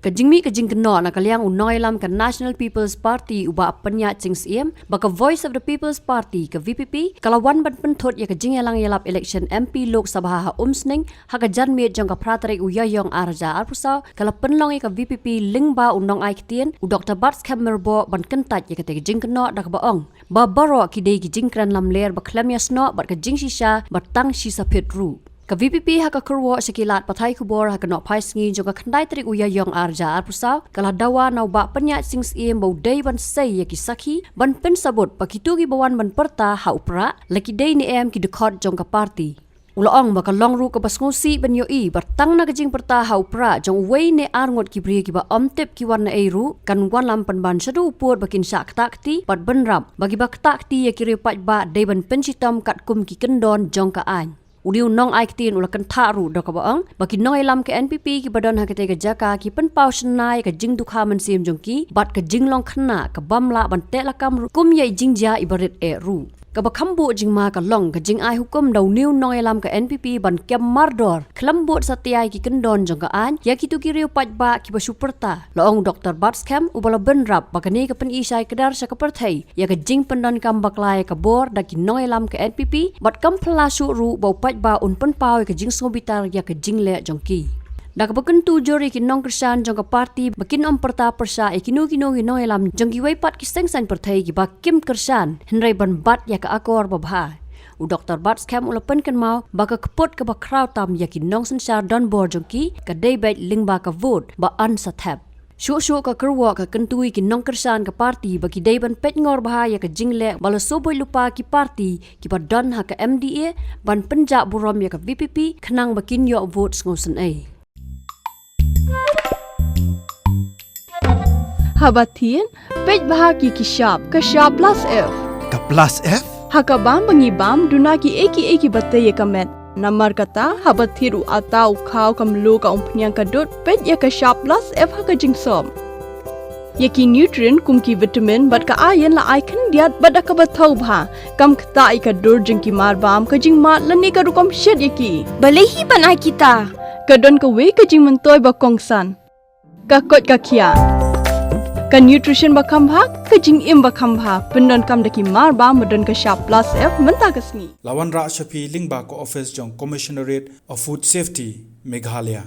Kajingmi kajing kena na kaliang Nongïalam ka National People's Party uba apanya ching siem baka Voice of the People's Party ka VPP kalawan ban penthot ya kajing yalang yalap election MP Lok Sabha ha umsning ha ka janmi jong ka pratarik uyayong arja arpusaw kala penlong ka VPP Lyngba unong aiktian u Dr. Bats Kammerbo ban kentat ya kate kajing kena dak baong ba baro kidei kajing kran lamler baklam yasno bat kajing shisha batang shisa petru Ka VPP ha ka Kyrwoh sekilat patai kubor ha ka nok pai sngi jong ka khandai trik uyayong arja arpusaw kala dawa nau ba penyat sing siem bau dei ban sei ya ki sakhi ban pen sabut pakitu gi bawan ban Prah ha Prah laki dei ni em ki dekot jong ka parti Ulaong baka longru ka basngusi ban yo i bertang na kajing Prah ha Prah jong wei ne arngot ki bri ki ba omtip ki wan na eru kan wan lam pan ban sadu upur bakin sak takti pat benram bagi bak takti ya ki Paidbah dei ban pensitam kat kum ki kendon jong ka an Udiu nong aiktin ulakan taru do ka baang baki Nongïalam ke NPP ki badon ha kete ka jaka ki penpau senai ka jing dukha man sim jongki bat ka jing long khna ka bamla ban te lakam kum ye jing ja ibarit e ru ka bakhambu jing ma ka long ka jing ai hukum dau new Nongïalam ke NPP ban kem mardor klambut satiai ki kendon jong ka an ya ki tu ki riu Paidbah ki basu Prah loong Dr. Bats Kam ubala benrap bakani ka pen isai kedar sa ka perthai ya ka jing pendon kam baklai ka bor da ki Nongïalam ke NPP bat kam pelasu ru bau Paidbah un penpau ka jing sobitar ya ka jing le jongki Dak bakentu jori ki Nongkirsan jong ka parti bakin om Prah persa ikinu kinu ki Nongïalam jong ki weipat ki sengsan perthai ki bakim Kirsan henrai ban bat ya ka akor babha u Dr. Bats Kam ulapan kan mau baka Kput ka bakraw tam ya ki Nongsynshar Donbor jong ki ka daybet Lyngba ka vote ba an sathap Shu ka Kyrwoh ka kentui ki Nongkirsan ka parti bagi dei ban pet ngor bahaya ka jingle bala soboi lupa ki parti ki badan ha ka MDA ban penjak buram ya ka VPP kenang bakin yo vote ngosen ai Habatin Paidbah ki kishap ka shap plus F Ka plus F? Hakabam bangibam duna ki eki batay kamet Namar kata habathiru atau kau kamlu ka umpnyang kadut pet ya ka shap plus F ha ka jingsom Yaki nutrient kum ki vitamin bat ka iron la icon diat bat ka bathau bha kam khta I ka dur jing ki mar bam ka jing mat lani ka rukom shed yaki Balehi banai kita ka don ka we ka jing mentoy ba kongsan ka kot ka khia ka nutrition ba khambha ka jing im ba khambha pendon kam daki mar ba modon ka sharp plus F menta kasni Lawan Ra Shafi Lyngba ko office jong Commissionerate of Food Safety Meghalaya